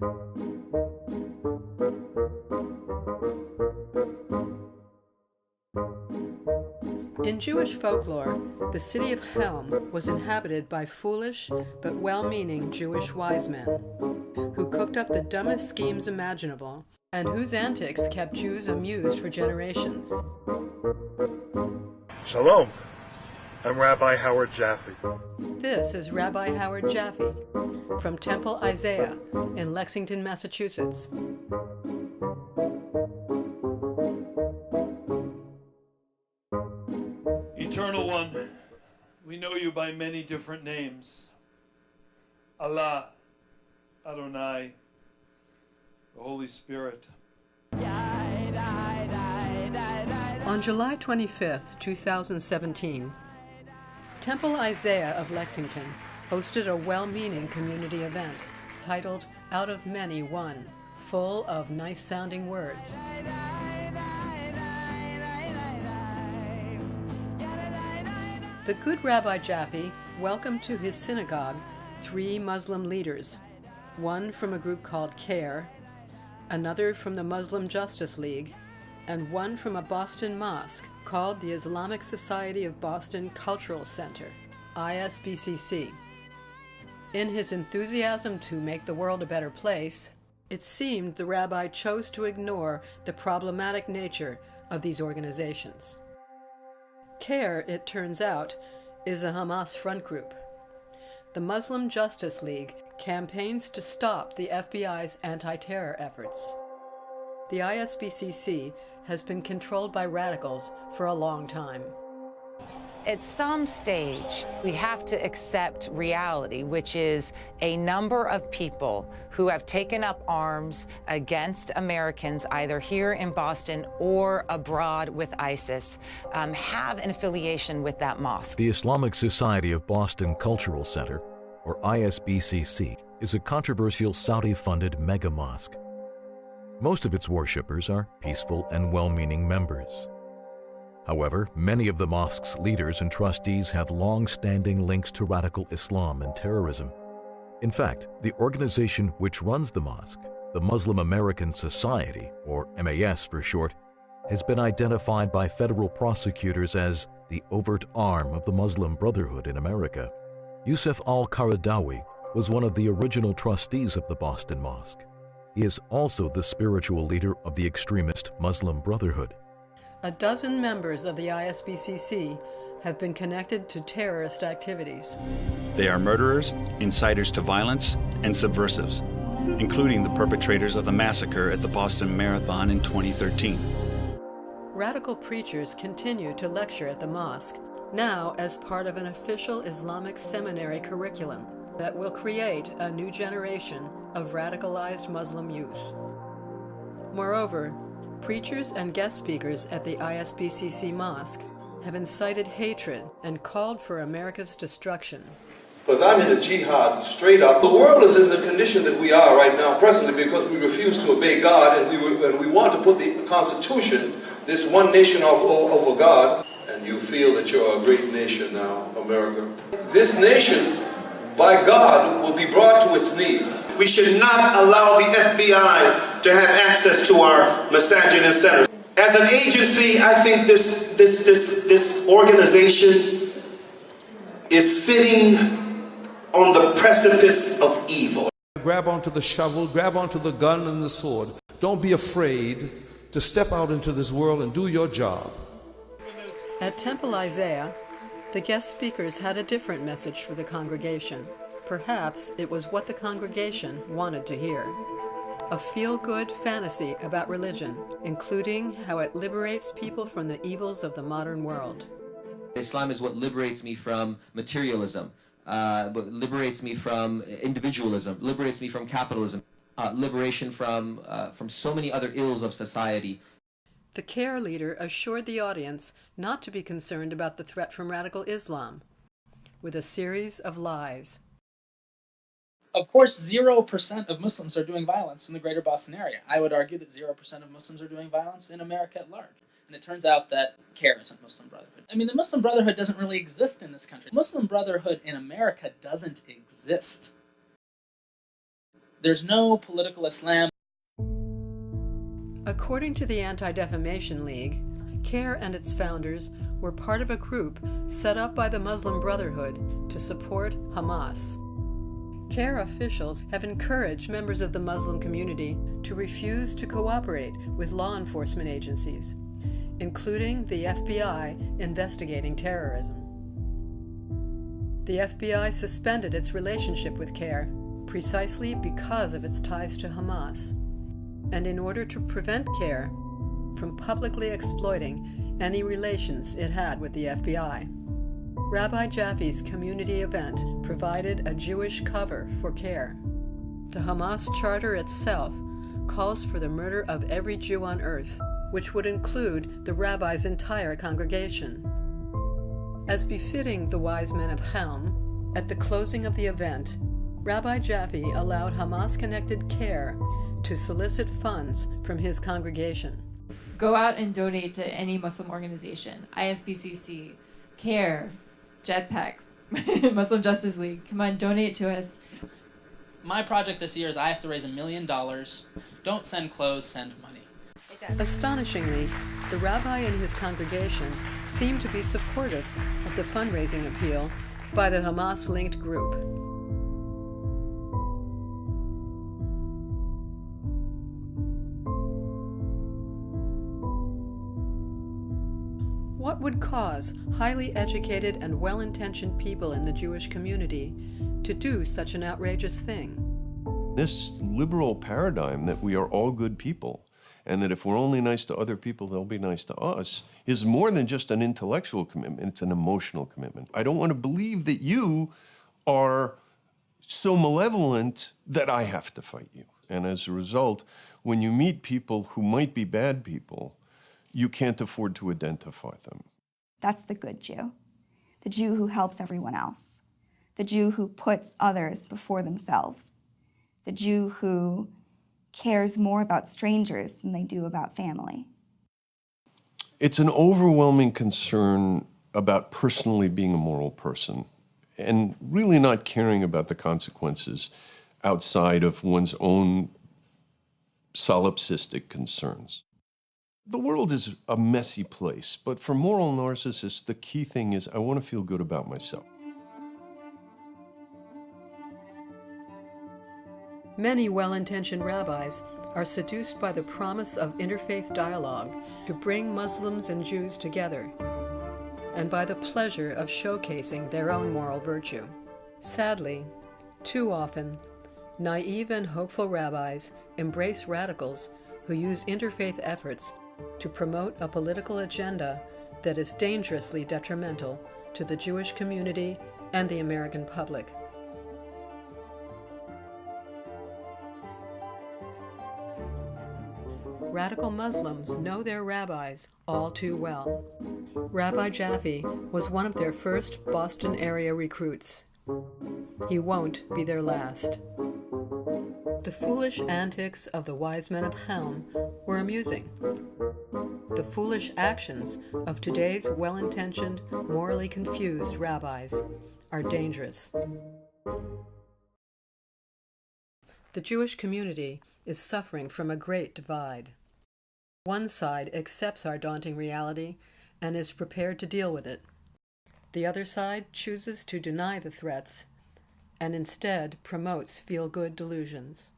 In Jewish folklore, the city of Helm was inhabited by foolish but well-meaning Jewish wise men who cooked up the dumbest schemes imaginable and whose antics kept Jews amused for generations. Shalom, I'm Rabbi Howard Jaffe. This is Rabbi Howard Jaffe from Temple Isaiah in Lexington, Massachusetts. Eternal One, we know you by many different names. Allah, Adonai, the Holy Spirit. On July 25th, 2017, Temple Isaiah of Lexington hosted a well-meaning community event titled Out of Many One, full of nice-sounding words. The good Rabbi Jaffe welcomed to his synagogue 3 Muslim leaders, one from a group called CAIR, another from the Muslim Justice League, and one from a Boston mosque called the Islamic Society of Boston Cultural Center, ISBCC. In his enthusiasm to make the world a better place, it seemed the rabbi chose to ignore the problematic nature of these organizations. CAIR, it turns out, is a Hamas front group. The Muslim Justice League campaigns to stop the FBI's anti-terror efforts. The ISBCC has been controlled by radicals for a long time. At some stage, we have to accept reality, which is a number of people who have taken up arms against Americans, either here in Boston or abroad with ISIS, have an affiliation with that mosque. The Islamic Society of Boston Cultural Center, or ISBCC, is a controversial Saudi-funded mega-mosque. Most of its worshippers are peaceful and well-meaning members. However, many of the mosque's leaders and trustees have long-standing links to radical Islam and terrorism. In fact, the organization which runs the mosque, the Muslim American Society, or MAS for short, has been identified by federal prosecutors as the overt arm of the Muslim Brotherhood in America. Yusuf al-Qaradawi was one of the original trustees of the Boston Mosque. He is also the spiritual leader of the extremist Muslim Brotherhood. A dozen members of the ISBCC have been connected to terrorist activities. They are murderers, inciters to violence, and subversives, including the perpetrators of the massacre at the Boston Marathon in 2013. Radical preachers continue to lecture at the mosque, now as part of an official Islamic seminary curriculum that will create a new generation of radicalized Muslim youth. Moreover, preachers and guest speakers at the ISBCC mosque have incited hatred and called for America's destruction. Because I'm in a jihad straight up. The world is in the condition that we are right now presently because we refuse to obey God, and we want to put the Constitution, this one nation over God, and you feel that you're a great nation now, America. This nation, by God, will be brought to its knees. We should not allow the FBI to have access to our masajid and centers. As an agency, I think this organization is sitting on the precipice of evil. Grab onto the shovel, grab onto the gun and the sword. Don't be afraid to step out into this world and do your job. At Temple Isaiah, the guest speakers had a different message for the congregation. Perhaps it was what the congregation wanted to hear. A feel-good fantasy about religion, including how it liberates people from the evils of the modern world. Islam is what liberates me from materialism, liberates me from individualism, liberates me from capitalism, liberation from so many other ills of society. The CAIR leader assured the audience not to be concerned about the threat from radical Islam, with a series of lies. Of course, 0% of Muslims are doing violence in the greater Boston area. I would argue that 0% of Muslims are doing violence in America at large. And it turns out that CAIR isn't Muslim Brotherhood. I mean, the Muslim Brotherhood doesn't really exist in this country. Muslim Brotherhood in America doesn't exist. There's no political Islam. According to the Anti-Defamation League, CAIR and its founders were part of a group set up by the Muslim Brotherhood to support Hamas. CAIR officials have encouraged members of the Muslim community to refuse to cooperate with law enforcement agencies, including the FBI investigating terrorism. The FBI suspended its relationship with CAIR precisely because of its ties to Hamas, and in order to prevent CAIR from publicly exploiting any relations it had with the FBI. Rabbi Jaffe's community event provided a Jewish cover for CAIR. The Hamas charter itself calls for the murder of every Jew on earth, which would include the rabbi's entire congregation. As befitting the wise men of Helm, at the closing of the event, Rabbi Jaffe allowed Hamas-connected CAIR to solicit funds from his congregation. Go out and donate to any Muslim organization, ISBCC, CAIR, JEDPAC, Muslim Justice League. Come on, donate to us. My project this year is I have to raise $1 million. Don't send clothes, send money. Astonishingly, the rabbi and his congregation seem to be supportive of the fundraising appeal by the Hamas-linked group. What would cause highly educated and well-intentioned people in the Jewish community to do such an outrageous thing? This liberal paradigm that we are all good people, and that if we're only nice to other people, they'll be nice to us, is more than just an intellectual commitment, it's an emotional commitment. I don't want to believe that you are so malevolent that I have to fight you. And as a result, when you meet people who might be bad people, you can't afford to identify them. That's the good Jew. The Jew who helps everyone else. The Jew who puts others before themselves. The Jew who cares more about strangers than they do about family. It's an overwhelming concern about personally being a moral person and really not caring about the consequences outside of one's own solipsistic concerns. The world is a messy place, but for moral narcissists, the key thing is I want to feel good about myself. Many well-intentioned rabbis are seduced by the promise of interfaith dialogue to bring Muslims and Jews together, and by the pleasure of showcasing their own moral virtue. Sadly, too often, naive and hopeful rabbis embrace radicals who use interfaith efforts to promote a political agenda that is dangerously detrimental to the Jewish community and the American public. Radical Muslims know their rabbis all too well. Rabbi Jaffe was one of their first Boston area recruits. He won't be their last. The foolish antics of the wise men of Helm were amusing. The foolish actions of today's well-intentioned, morally confused rabbis are dangerous. The Jewish community is suffering from a great divide. One side accepts our daunting reality and is prepared to deal with it. The other side chooses to deny the threats and instead promotes feel-good delusions.